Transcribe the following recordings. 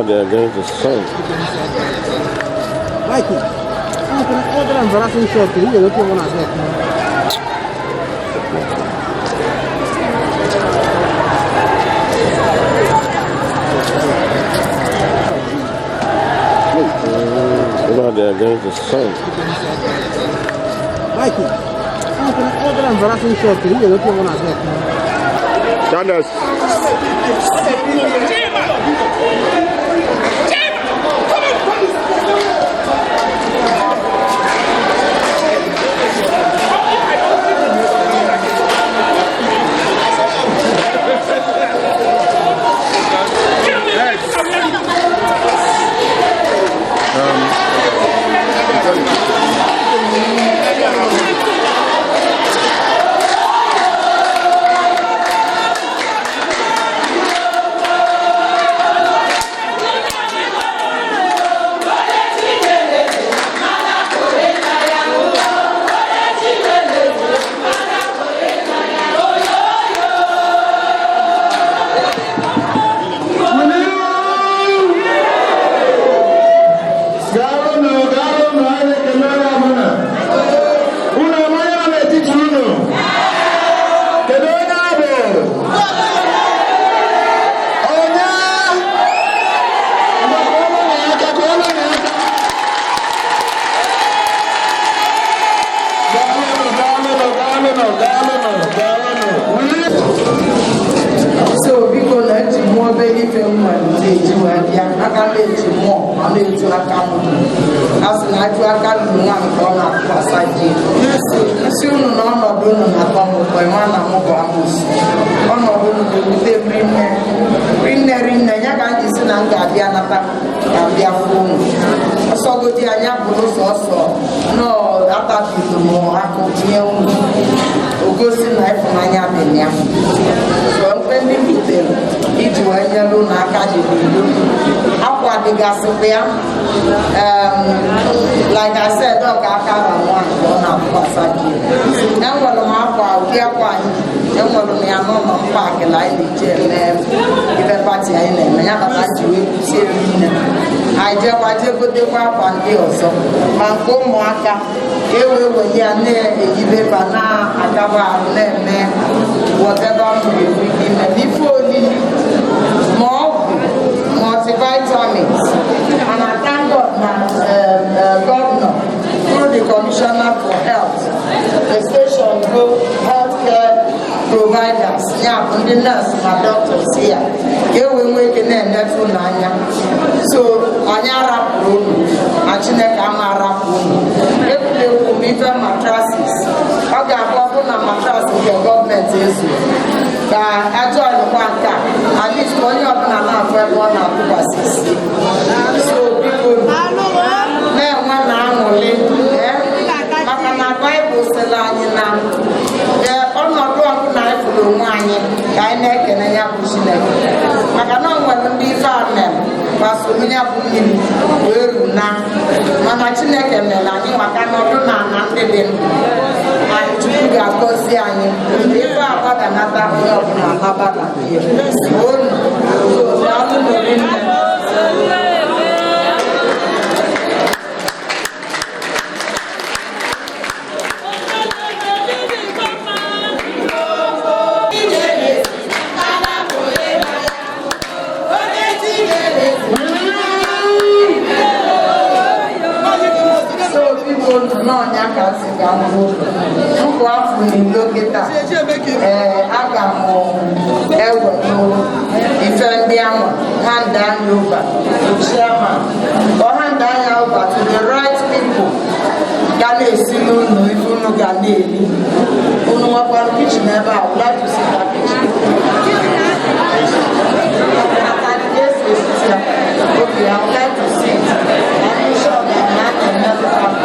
They're against the sun. Mikey, I'm embarrassing short. You look at one of them. They're against the sun. Mikey, I'm embarrassing short. You look at one of them. Sanders. So people like to more baby film when they do and I can let you more. I'm able to account. As an actual account, one corner for side. Soon, none of them are come by one of Mobamus. One of them will be bring their in the Yagan is an Angabiana and their phone. So good, the Ayabulos also. No, that is more. I continue. Augustin life from Ayabenia. So I'm spending with them. It's when you know Academy. How the gas like I said, dog, I can't one of Passaki. Now, one of my dear one, young one of me, I'm on park and I need to give a party in them. I have a party with Serena. I just put the pap and deal so. Man, go Moaka, you will be a near a give banana, a cover, whatever we give them before more multivitamins. And I thank God, my governor, through the Commissioner for Health, the station group, healthcare providers, yeah, the nurse, my doctors here. Here we make a net for Nanya. So, Anyara Pro, Achineka Amara Pro, every will meet mattresses. I got a mattresses, the government is. I joined the bank, at least one of them are for one of the buses. So people, now one hour live, my Bible says, I'm not going knife for the wine, I neck and I have to neck. I cannot want to be farmer, but so many of them will now. Mamma Chinek and Melanie, I cannot do none. I took a Cosiani, if I got another one of my Habana here. So, hand down over to chairman or hand down over to the right people. Gane Silo, no, if you know Gane, no one kitchen ever. I would like to see that kitchen. Okay, I would like to see it. I'm sure that man can never come.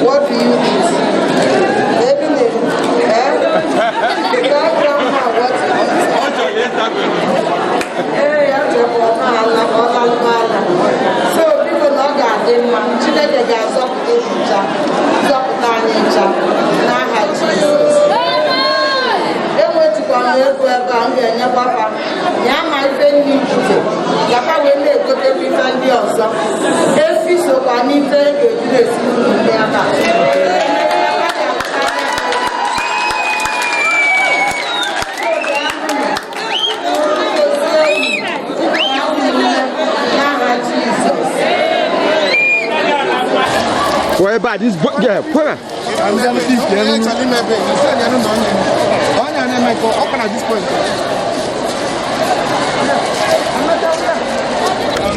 What do you eat? So people know that they got something What about this book? Yeah, put it. I'm going to teach you. I'm going to teach you.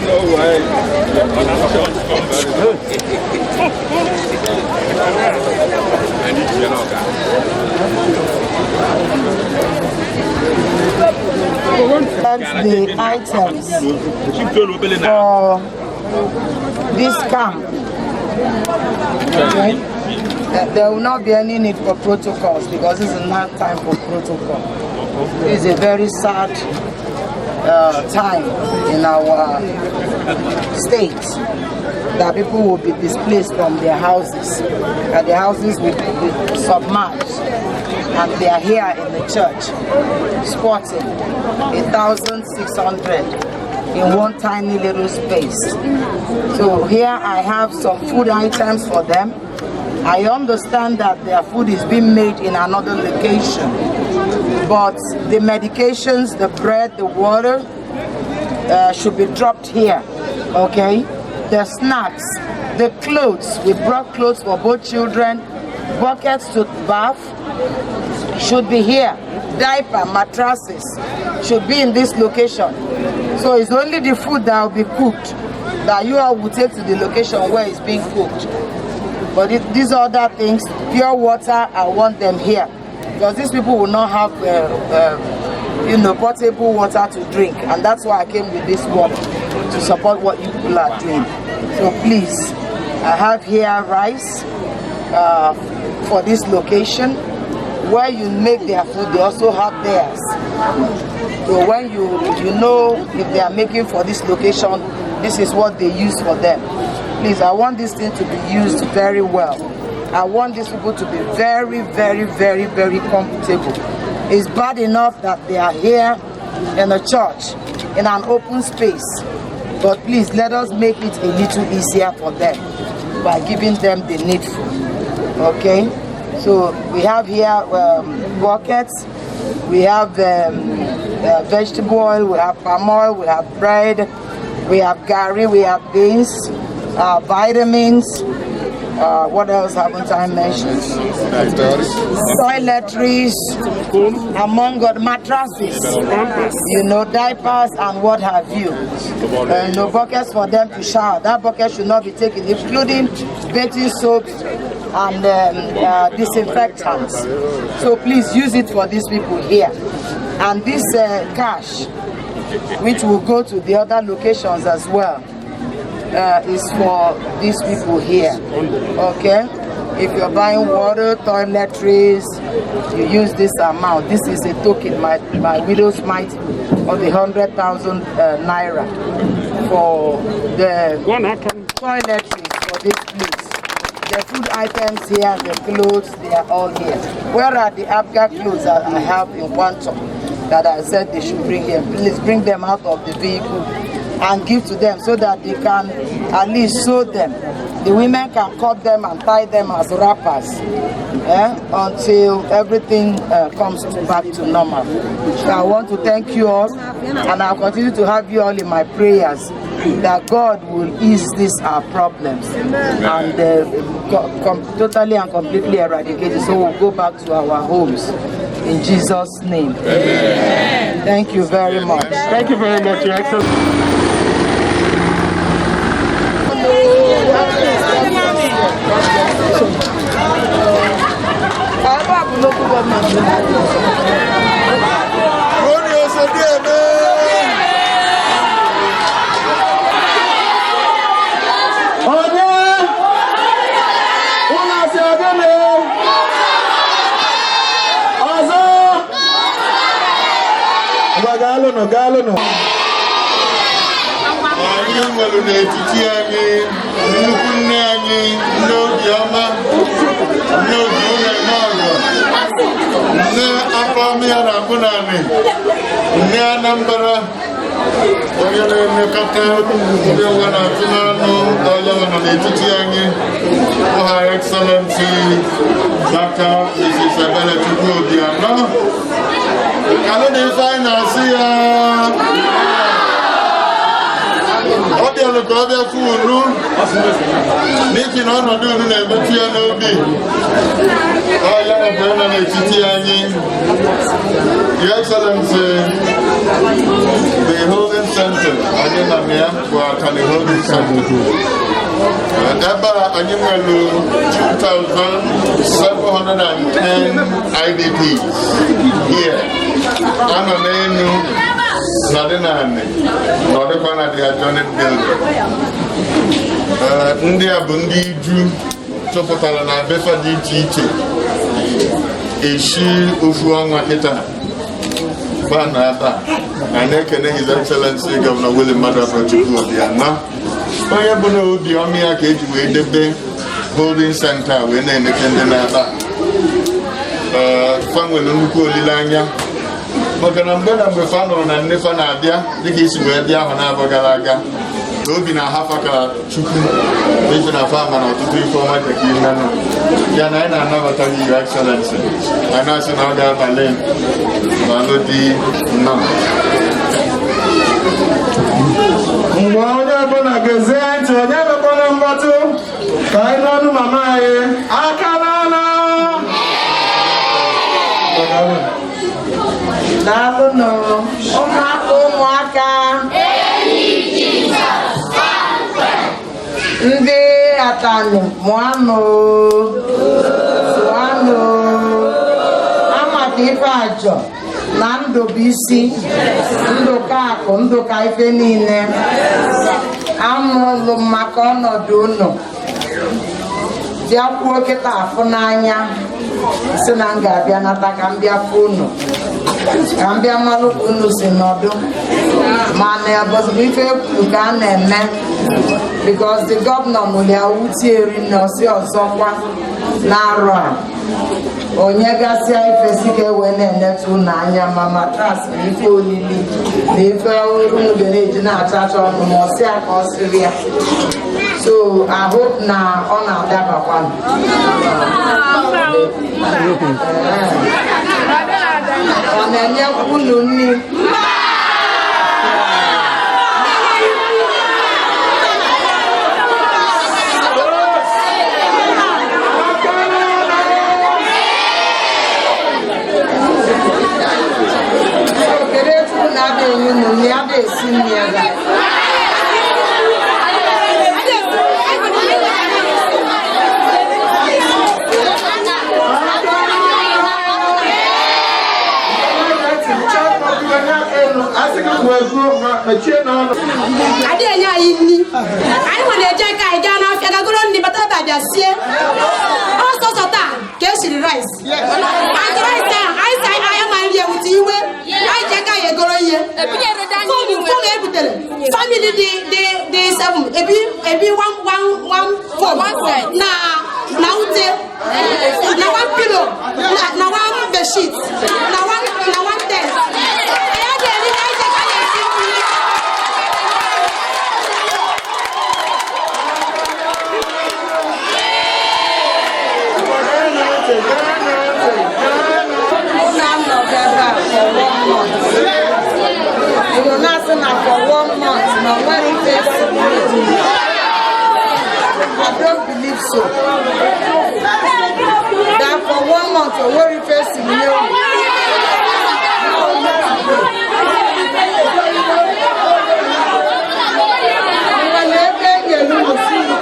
No way. That's the items for this camp. Okay. There will not be any need for protocols because this is not time for protocol. It's a very sad time in our state that people will be displaced from their houses and their houses will be submerged, and they are here in the church sporting 1,600 in one tiny little space. So here I have some food items for them. I understand that their food is being made in another location, but the medications, the bread, the water should be dropped here, okay? The snacks, the clothes, we brought clothes for both children, buckets to bath should be here, diaper, mattresses should be in this location. So it's only the food that will be cooked that you all will take to the location where it's being cooked. But these other things, pure water, I want them here because these people will not have portable water to drink, and that's why I came with this water to support what you people are doing. So please, I have here rice for this location. Where you make their food, they also have theirs. So when you know if they are making for this location, this is what they use for them. Please, I want this thing to be used very well. I want these people to be very, very, very, very comfortable. It's bad enough that they are here in a church, in an open space. But please, let us make it a little easier for them by giving them the needful. Okay? So we have here buckets, we have vegetable oil, we have palm oil, we have bread, we have gari, we have beans, vitamins, what else haven't I mentioned? Toiletries, among other mattresses, diapers and what have you. No buckets for them to shower. That bucket should not be taken, including bathing soaps and disinfectants. So please use it for these people here. And this cash, which will go to the other locations as well, is for these people here. Okay? If you're buying water, toiletries, you use this amount. This is a token, my widow's mite of 100,000 naira for the toiletries for this place. The food items here, the clothes, they are all here. Where are the Abga clothes that I have in one top that I said they should bring here? Please bring them out of the vehicle and give to them so that they can at least sew them. The women can cut them and tie them as wrappers until everything comes back to normal. So I want to thank you all, and I'll continue to have you all in my prayers that God will ease these our problems and totally and completely eradicate it, so we'll go back to our homes. In Jesus' name. Amen. Thank you very much. Thank you very much, Your Excellency. Galo. Anyị nwere n'etiti anyị nnukwu nne anyị nne Obiama, nne Obiụna n'ọzọ, nne Afọmịa na Abụnanị, nne Anambra, onye na-emekọta ndị ụwa na-atụ n'anụ ọya nọ n'etiti anyị, Her Excellency Dr. Mrs. Ebele Chukwu Obiano. Kalụ na ife anyị na-asị ya ọ bịara ka ọ bịa fụ unu n'ihi na ọnọdụ unu na-emetụ ya n'obi. Ọ ya bụ nọ n'etiti anyị. Your Excellency, the holding center anyị na ya bụ Akani holding center. Ebe a anyị nwere 2,710 IDPs here. Anọ n'elu nọdị naanị nọdịkwa na the adjoining building. Ndị a bụ ndị Iju chọpụtara na befa dị iche iche eshi ofu ọnwa kịta ba na ebe a. Anyị ekene His Excellency Governor Willie Mmadụ Chukwu Obiano, onye bụ na obi ọmị ya ka eji wee debe holding center wee na-emeke ndị na-ebe a. Fa nwere nnukwu olileanya maka na mgbe fa nụrụ na nne fa na-abịa dịka isi wee bịa ahụ na-abụ gara aga na obi na-ahafa ka Chukwu eji na fa mana ọtụtụ ife ọma dịka ihe nọ ya na anyị na-anabata gị Your Excellency. Anyị na-asị na ọ ga-abalị n'ọnụ dị nnọọ. Mgbe onye ọbụla gezie ntị, onye mekwana mgbatụ ka anyị n'ọnụ mama anyị aka n'ala. Daalụnụ ụmụaka ndị Atani mụanụ amaka ife ajọ na ndụ bụ isi, ndụ ka akụ, ndụ ka ife niile. Amụrụ maka ọnọdụ unu bịakwuo kịta afụ n'anya si na m ga-abịa nata ka m bịa fụ unu ka m bịa mmalụ ka unu si nọdụ mana ebọzibụ ife kwuru ka a na-eme because the governor mụrụ ya wuti eri na osi ọzọkwa na-arụ a onye gasịa ifesi ka ewe na-enetu unu anya ma matras na ife olili na ife unu ga na-eji na-achacha ọnụ ma ọsị ya ka ọ sịrị ya. So I hope na ọ na-adabakwa ọ na-enye unu nri kedu etu na-ada enye unu nri ada esi nri ebe Adi enye anyị nri anyị nwere eje ka anyị gaa n'afịa gagoro ndị bata bịa sie ọsọsọ taa ka esiri rice and rice anyị sa anyị ma nri ewute iwe anyị je ka anyị egoro ihe fom ebutere family dị 7 ebi one form na ute na one pillow na one bedsheet na one tent. You're not enough for 1 month, no one is. I don't believe so. That for 1 month, a worry facing you. When they beg you, you will see you.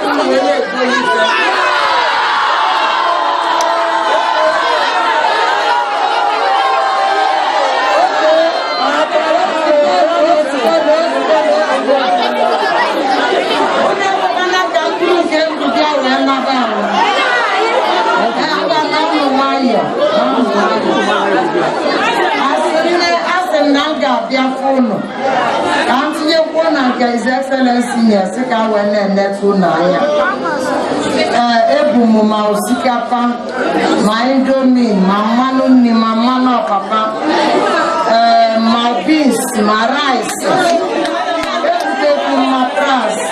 Nanga Biafono. Auntie Yona, His Excellency, Sika, when and that's who Naya. Ebumuma, Sikapa, my domain, Mamma, Mamma, Papa, my beans, my rice, my price.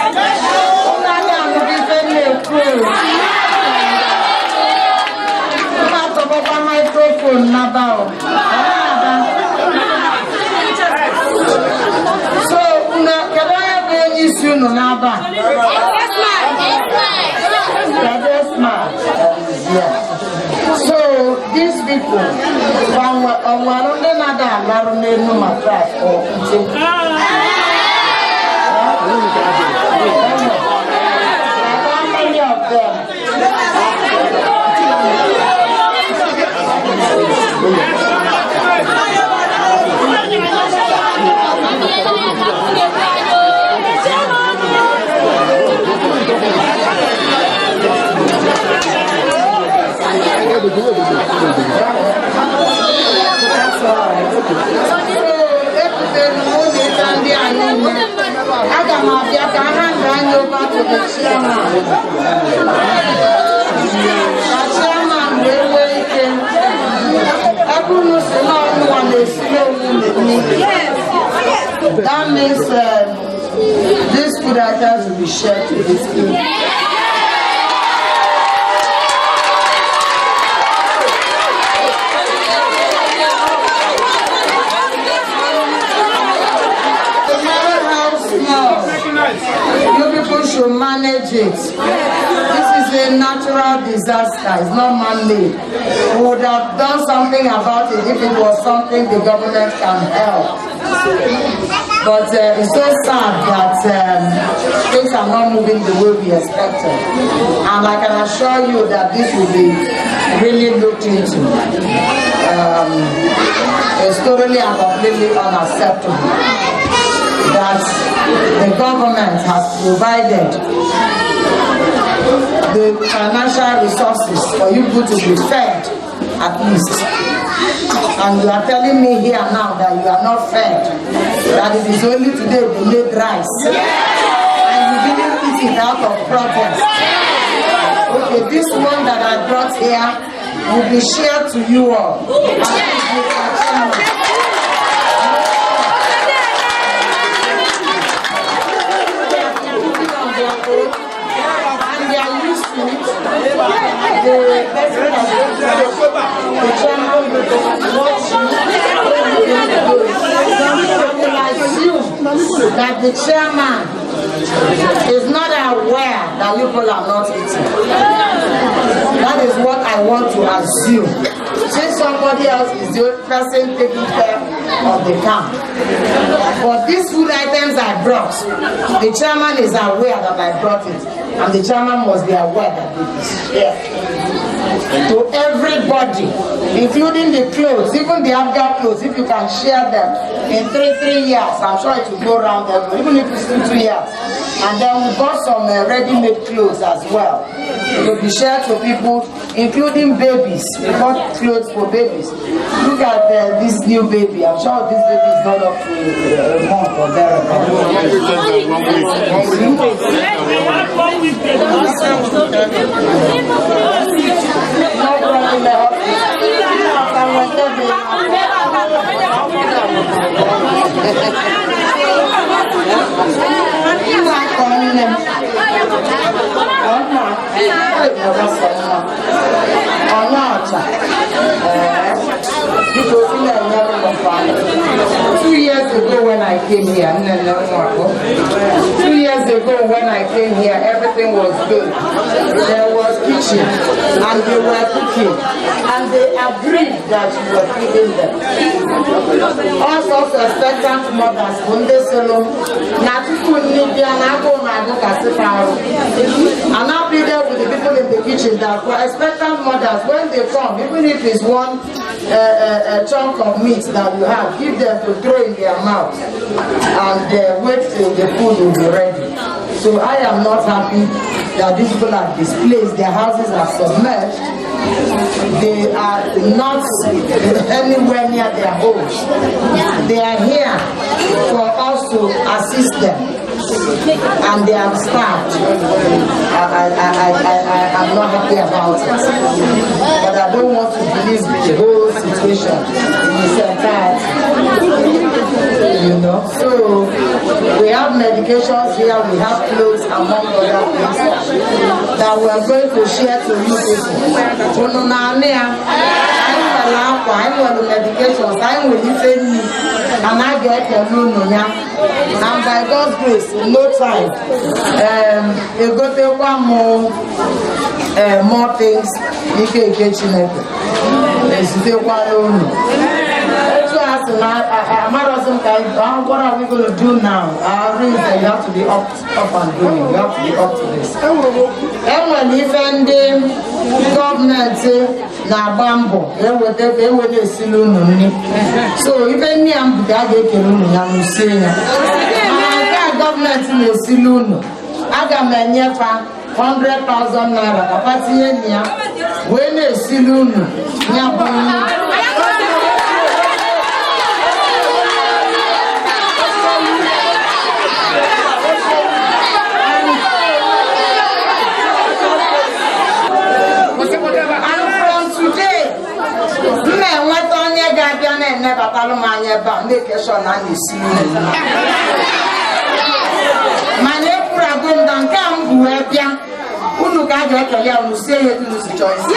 Microphone now. So, can I have any soon on Abba? Yes, ma'am. So, these people, one another, no matter or how many of them? That means this food items will be shared to this people. You people should manage it. This is a natural disaster. It's not man-made. We would have done something about it if it was something the government can help. But it's so sad that things are not moving the way we expected. And I can assure you that this will be really looked into. It's totally and completely unacceptable that the government has provided the financial resources for you to be fed at least. And you are telling me here now that you are not fed, that it is only today they made rice. And you didn't eat it out of protest. Okay, this one that I brought here will be shared to you all. And they are used to it. The chairman will watch you. That the chairman is not aware that you people are not eating. That is what I want to assume. Since somebody else is the person taking care of the camp. But these food items I brought, the chairman is aware that I brought it. And the chairman must be aware that it is here. To everybody, including the clothes, even the Afghan clothes, if you can share them in 3 years, I'm sure it will go around them, even if it's 2 years. And then we bought some ready-made clothes as well. It will be shared to people, including babies. We bought clothes for babies. Look at this new baby. I'm sure this baby is not up to a month or thereabouts. Two years ago when I came here, 2 years ago when I came here, everything was good. There was kitchen and they were cooking and they agreed that you were feeding them. All sorts of expectant mothers, when they solo, and I'll be there with the people in the kitchen that were expectant mothers. When they come, even if it's one chunk of meat that you have, give them to throw in their mouth and wait till the food will be ready. So I am not happy that these people are displaced, their houses are submerged, They are not anywhere near their homes. They are here for us to assist them, and they have starved. I'm not happy about it, but I don't want to believe the whole situation in its entirety. You know, so we have medications here, we have clothes, among other things that we are going to share to you people. I'm the medications, I'm with you, and I get a room, and by God's grace, in no time, you go to one more things, you can get you later. What are we going to do now? Our reason you have to be up and doing. You have to be up to this. And when even the government na bambo, they will see so even me I'm government in the Siluno. I got my 100,000 naira. When they Siluno, never tell my make sure I see my neighbor are going down, come who help you. Who look at you, say you lose the choice. The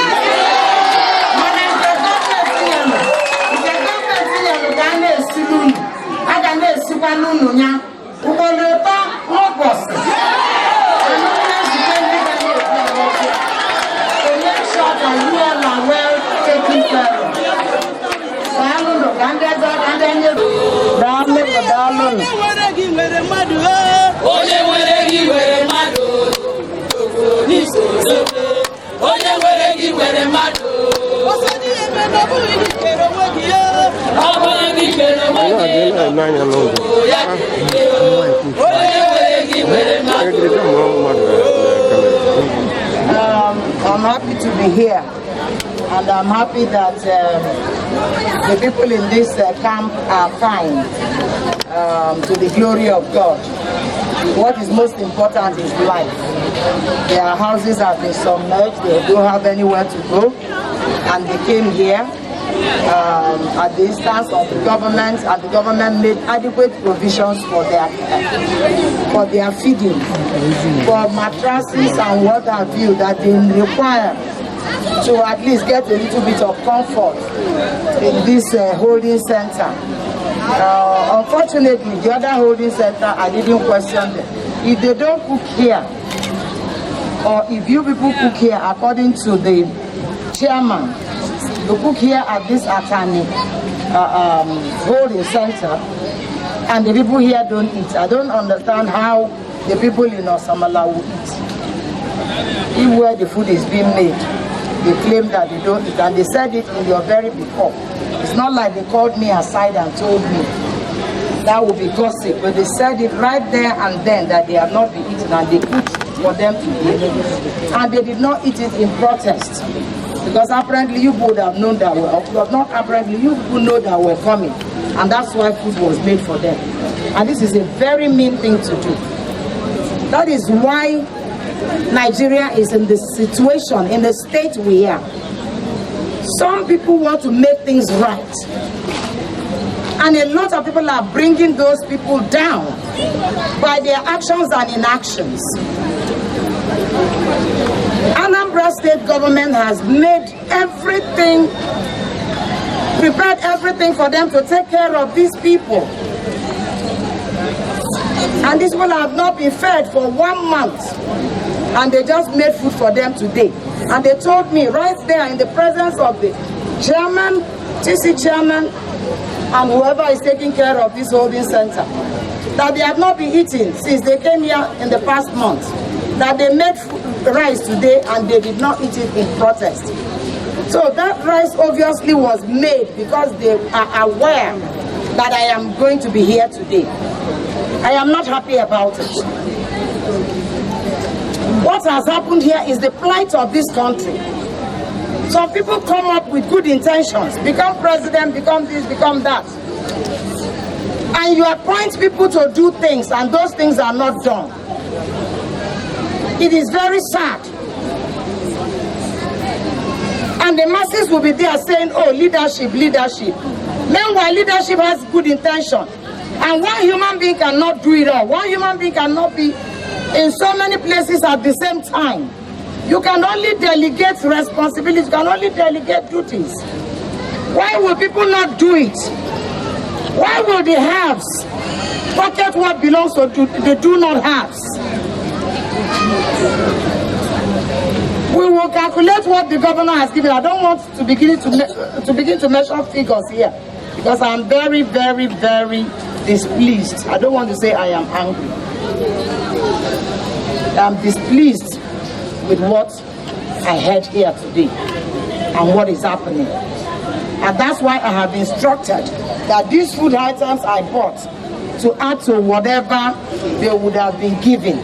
government I can see one who will return more boss. Make sure that you all are well taken care of. I'm happy to be here. And I'm happy that the people in this camp are fine, to the glory of God. What is most important is life. Their houses have been submerged, they don't have anywhere to go, and they came here at the instance of the government, and the government made adequate provisions for their feeding, for mattresses and what have you that they require to at least get a little bit of comfort in this holding center. Unfortunately, the other holding center, I didn't question them. If they don't cook here, or if you people cook here, according to the chairman, you cook here at this Atani holding center, and the people here don't eat. I don't understand how the people in Osamala will eat. If where the food is being made, they claim that they don't eat, and they said it in your very before. It's not like they called me aside and told me. That would be gossip, but they said it right there and then that they have not been eaten, and they cooked for them to eat. And they did not eat it in protest, because apparently you would have known that not apparently, you would know that we're coming, and that's why food was made for them. And this is a very mean thing to do. That is why Nigeria is in the situation, in the state we are. Some people want to make things right, and a lot of people are bringing those people down by their actions and inactions. Anambra state government has made everything, prepared everything for them to take care of these people. And these people have not been fed for 1 month. And they just made food for them today. And they told me right there in the presence of the chairman, TC chairman, and whoever is taking care of this holding center, that they have not been eating since they came here in the past month. That they made rice today and they did not eat it in protest. So that rice obviously was made because they are aware that I am going to be here today. I am not happy about it. What has happened here is the plight of this country. Some people come up with good intentions, become president, become this, become that. And you appoint people to do things, and those things are not done. It is very sad. And the masses will be there saying, oh, leadership, leadership. Meanwhile, leadership has good intention. And one human being cannot do it all. One human being cannot be in so many places at the same time. You can only delegate responsibilities, you can only delegate duties. Why will people not do it? Why will the haves pocket what belongs to the do not haves? We will calculate what the governor has given. I don't want to begin to measure figures here because I'm very, very, very displeased. I don't want to say I am angry. I'm displeased with what I heard here today and what is happening. And that's why I have instructed that these food items I bought to add to whatever they would have been given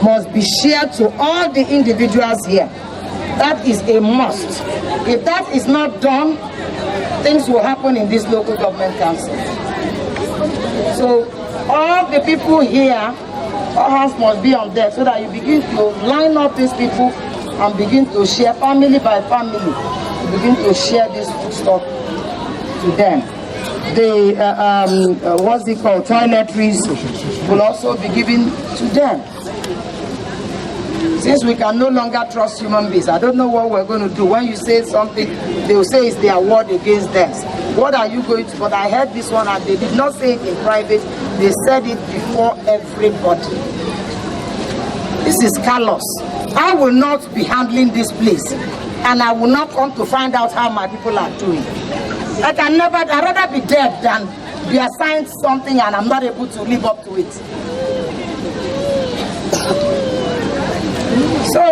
must be shared to all the individuals here. That is a must. If that is not done, things will happen in this local government council. So all the people here, all hands must be on deck so that you begin to line up these people and begin to share family by family. You begin to share this food stuff to them. The what's it called, toiletries will also be given to them. Since we can no longer trust human beings, I don't know what we're going to do. When you say something, they will say it's their word against theirs. What are you going to? But I heard this one and they did not say it in private. They said it before everybody. This is callous. I will not be handling this place. And I will not come to find out how my people are doing. I'd rather be dead than be assigned something and I'm not able to live up to it. So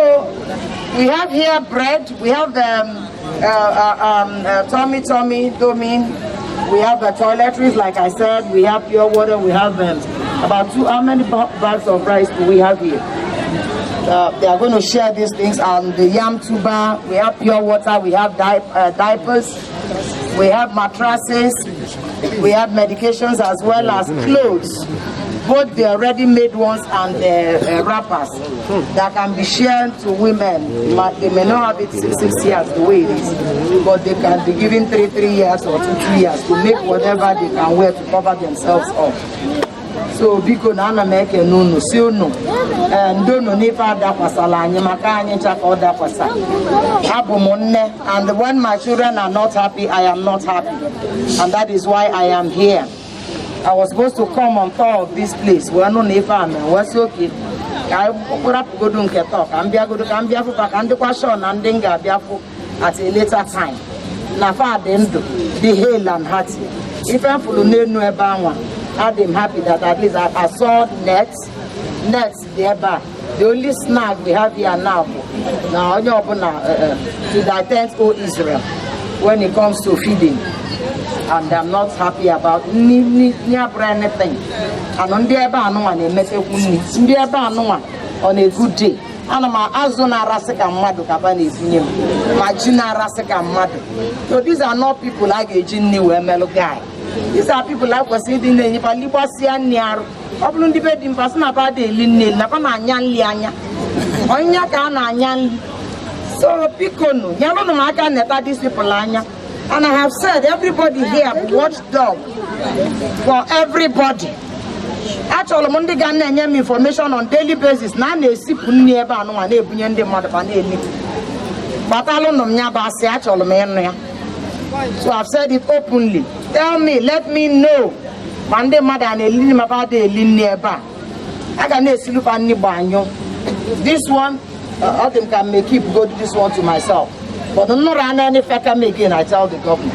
we have here bread, we have tummy, domin, we have the toiletries, like I said, we have pure water, we have about how many bags of rice do we have here? They are going to share these things on the yam tuber, we have pure water, we have diapers, we have mattresses, we have medications as well as clothes. Both the ready-made ones and the wrappers that can be shared to women. They may not have it 6 years the way it is, but they can be given 3 years or 2 years to make whatever they can wear to cover themselves up. So because Nana make a no so no and don't know if I da pasala nyamaka chak or da pasa. And when my children are not happy, I am not happy. And that is why I am here. I was supposed to come on top of this place. We are not never. What's okay? I put up go to talk. I'm be go to Cambia for Pakandi question and then Gabiafu at a later time. Nafa dendo the hail and hearty. If I'm full no one, I'm happy that at least I saw nets thereby. The only snack we have here now you open to the tent, O Israel, when it comes to feeding. And I'm not happy about anything. And on the Obiano and a on a good day. And my Azona Rasaka Madu Cabani is name. My Gina Rasaka Madu. So these are not people like a Jinni Melo guy. These are people like was sitting in the Palibasian near Oblun debate in Pasna Bade Lin, Napana Yan Lianya. Onya Kana Yan. So Picono, Yamano Maka Neta, these people Lanya. And I have said everybody here watchdog for everybody. Actually, Monday Ghana information on daily basis. Now they see nearby no one able to mother but I don't know actually. So I've said it openly. Tell me, let me know. Monday mother and a little about the nearby. I can see look on banyo. This one, all them can make keep go to this one to myself. But I'm not running any factor making, I tell the government.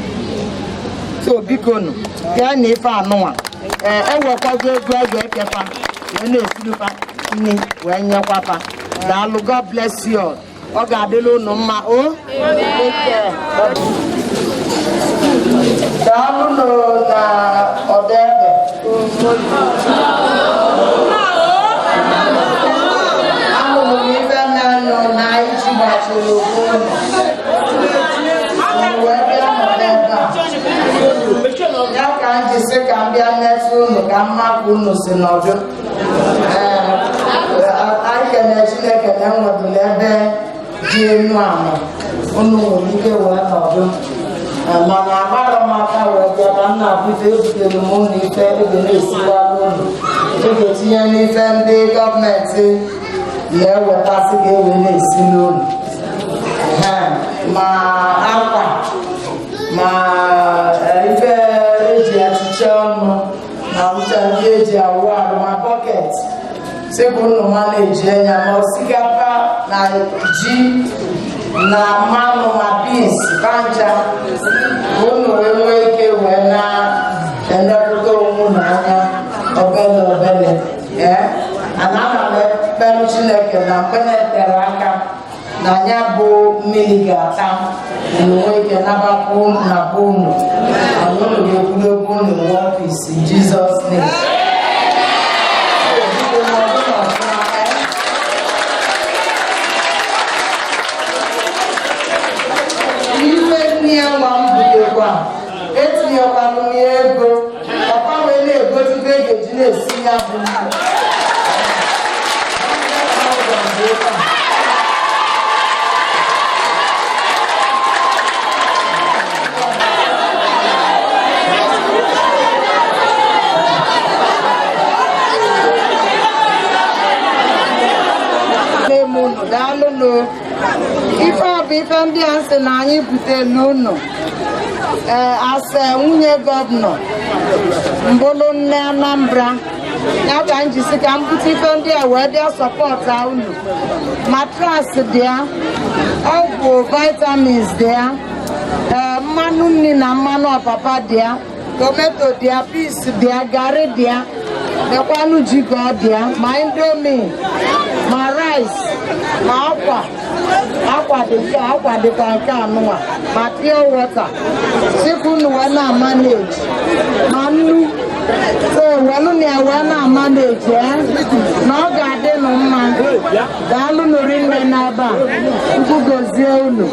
So, because can if I know one, I work out your papa, when your papa. Now, God bless you. Oh, God, no ma oh, take care. na-eche unu ka mmapụ unu si nọdụ anyị kene Chineke na enwedụla ebe dị enu ala unu nwere ike wee nọdụ mana agbara m aka wee bịa ka m na-abụte ebutere m ụlọ ife ebe na-esiwala unu ga-etinye n'ife ndị gọọmenti na-ewetasị ga-ewe na-esi n'ụlọ ma akwa ma ife eji achịcha ọnụ na ncha ndị eji awụ arụ ma bọket sịbụ nnụ ma na-eji enya ma osikapa na ji na mmanụ ma bins banja unu wee nwee ike wee na-elepụta onwe n'anya obele obele ana m ekpere Chineke na mgbe na-etere aka na ya bụ mmiri ga-ata n'onwe ike nabapụ na bụ unu anyị unu ga-ekwulokwu unu one piece in Jesus name. Ife nne ya nwa m butekwa etinyekwanụ m ya ego ọkwa wee na-egozibe ga-eji na-esi ya bụ daalụnụ ife ọ bụ ife ndị a sị na anyị butelu unu ase nwunye gọvanọ mbụlụ nne Anambra ya ka m jisi ka m bute ife ndị a wee bịa sọpọta unu matras dị ya ọgwụ vitamins dị ya mmanụ nri na mmanụ ọpapa dị ya tomato dị ya pis dị ya garị dị ya dekwanụ ji ka ọ dị ya ma indomie ma rice ma akwa dịkwa nke anụnwa ma pure water sikwu unu wee na-amaneji ma nnu so welu na ya wee na-amaneji na ọ ga-adị nụ mma daalụ nụrụ nne n'ebe a Chukwu gozie unu.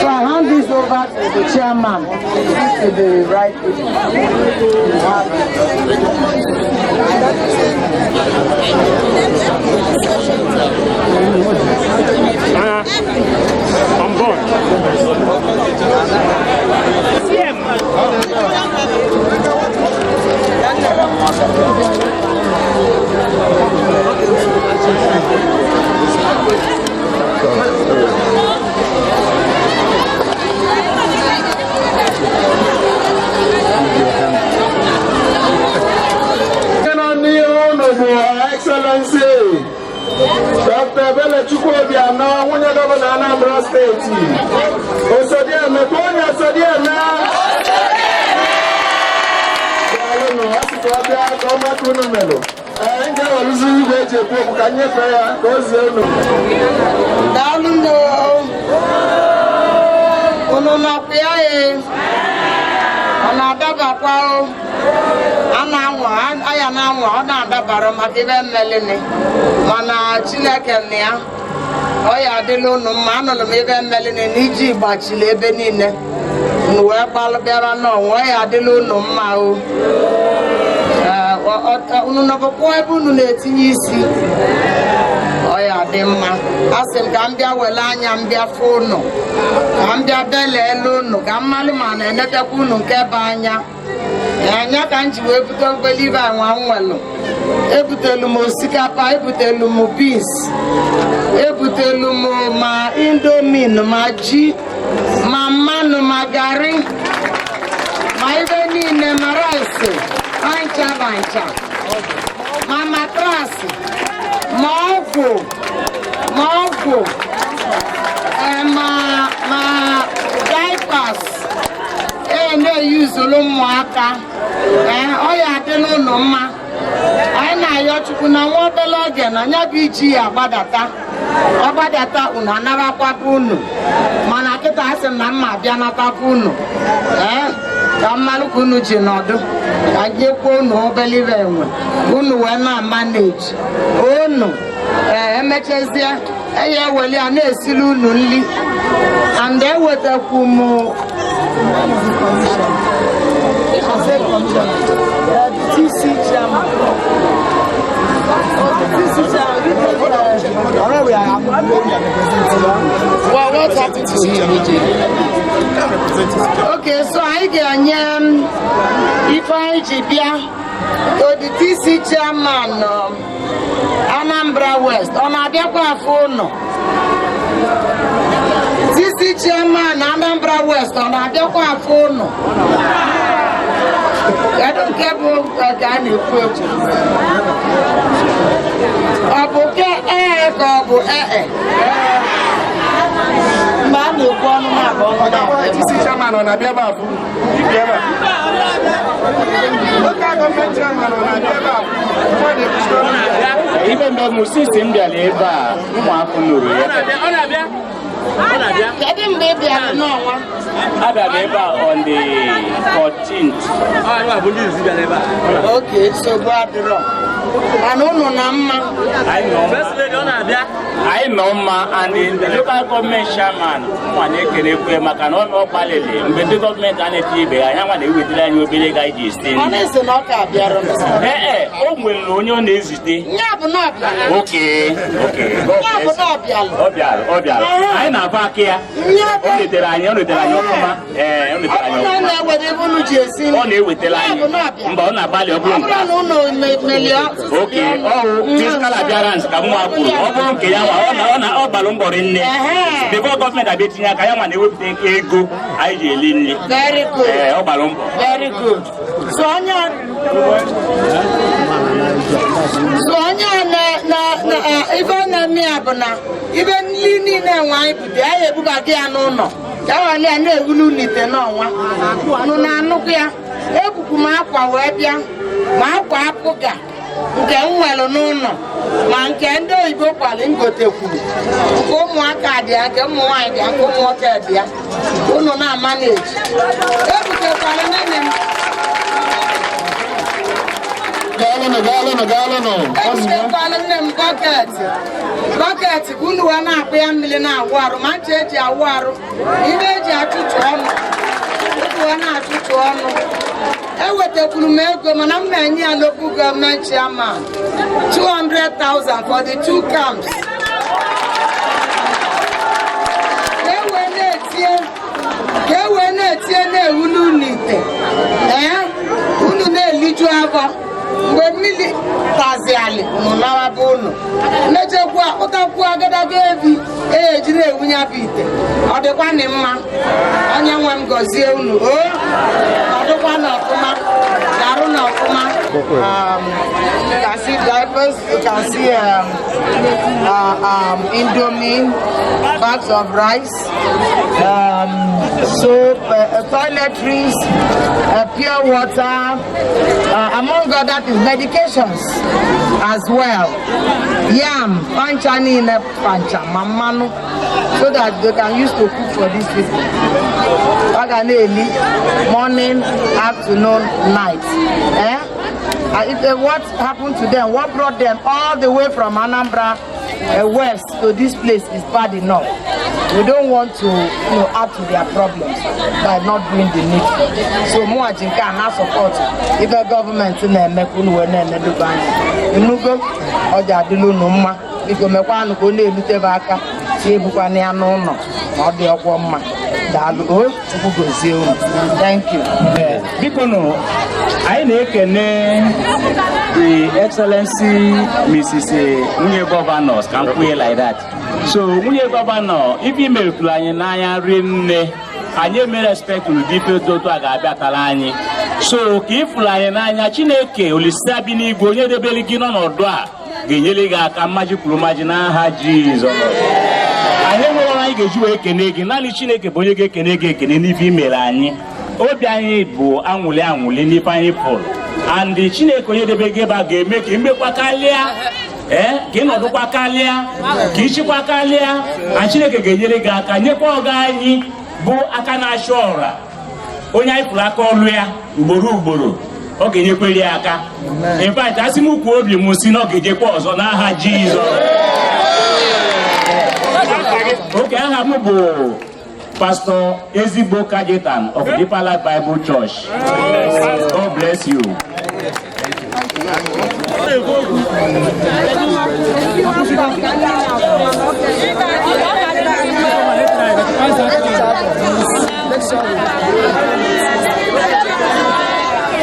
So I hand this over to the chairman to the right I'm born. Excellency Dr. Obiano, onye gọvanọ Anambra steeti Osodieme ka onye Osodieme daalụnụ asịkwa ọbịa ka ọ maka unu melụ ndị ọrụzi igwe eji ekwu okwu ka nyefe ya ka o zie unu daalụnụ unu nakwa ya ọ na-adabakwa aya na-anwa ọ na-adabara maka ibe mmelini mana Chineke na ya ọ ya adịla unu mma anụrụ m ibe mmelini na iji gbachiri ebe niile unu wee gbalụ bịara n'ọnwa ọ ya adịla unu mma unu nọbụkwa ebe unu na-etinye isi ọ ya dị mma asị m ka m bịa wele anya m bịa fụ unu ka m bịa belelu unu ka mmalụ ma na-enetekwa unu nke bụ anya anya ka m ji wee bute obelibe anwa nwelụ ebutelu m osikapa ebutelu m beans ebutelu m ma indomie ma ji ma mmanụ ma garị ma ibe niile ma rice bancha ma matrasị ma ọgwụ ma diapers na-eyuzulu ụmụaka ọ ya adịla ụnụ mma anyị na-ayọ Chukwu na nwa obele oge na nya bụ iji ya agbadata unu anabakwapụ unu mana kịta asị m na mma abịa natakwa unu ka mmalụ ka unu ji nọdụ ka nyekwa unu obele ibe enwe unu wee na-amaneji unu emechazie eya eweli a na-esili unu nri and ewetakwu m Well, what's happened to okay, so I get if I to the TC chairman Anambra West on Abiakwa phone. TC chairman Anambra West on Abiakwa phone. I don't care about that. Man, you want to TC chairman on Abiakwa. Even though Musi India labor, on the 14th. Okay, so bad wrong. I know, and the local government chairman, the government and the TV, I am a with the new big ideas. Honestly, not a okay. I know back here. Only the line, with the line. Okay, fiscal appearance, the government are betting a Kayama, they will take a go. Ideally, very good. Very good. Sonia, even me, even Lini, why put the Ayabugadiano. I never need to know one. No, Ebukuma, Webia, Mapapuga. Well, no, man can do it go to go more cardia, get more idea, go more cardia. Who no now manage. Bucket, who are not paying millionaire war, man, church, a war, image a local government chairman 200,000 for the 2 camps. When Millie Taziali, Mama Bono, let your work, what up, Wagada baby, Jine, when you beat it. Or the one in man, and young one goes here, or the one of Daruna. You can see diapers, you can see Indomie, bags of rice, soap, toiletries, pure water, among other things, medications as well. Yam, panchani in a pancha, mamano, so that they can use to cook for these people. Morning, afternoon, night. What happened to them? What brought them all the way from Anambra West to this place is bad enough. We don't want to, add to their problems by not doing the need. So more can have support. If the government in the Mekunu and the Dubai, Nugo or Jadilu Numa, because Mekwan go near Lutevaka, Sebukania no, or the Okoma. Thank you. Bikono, I make the Excellency Mrs. Munye Governors can play like that. So Munye Governor, if you may fly Naya Rinne, and you may respect to the people to Agabatalani. So if fly Naya Chineke, Ulisabini, Goye de Belikino or Dwa, Giliga, Kamaji Plumagina, Haji. I never like a Jew Kenegi, Nali Chineke, Boyeke Kenegi, Kenini female, Obiano, Bo, Angulan, Lini Fine Paul. And the Chineke de Begeba game make him make Wakalia, Kino Wakalia, Kishi Wakalia, and Chineke Geliga, Kanyepo Gani, Bo Akana Shora, Onya Plako, Buru. Okay, you pay Yaka. In fact, as you move, you must not get your pause on our Jesus. Okay, I have no Pastor Ezigbo Kajetan of Deeper Life Bible Church. God bless you. Let's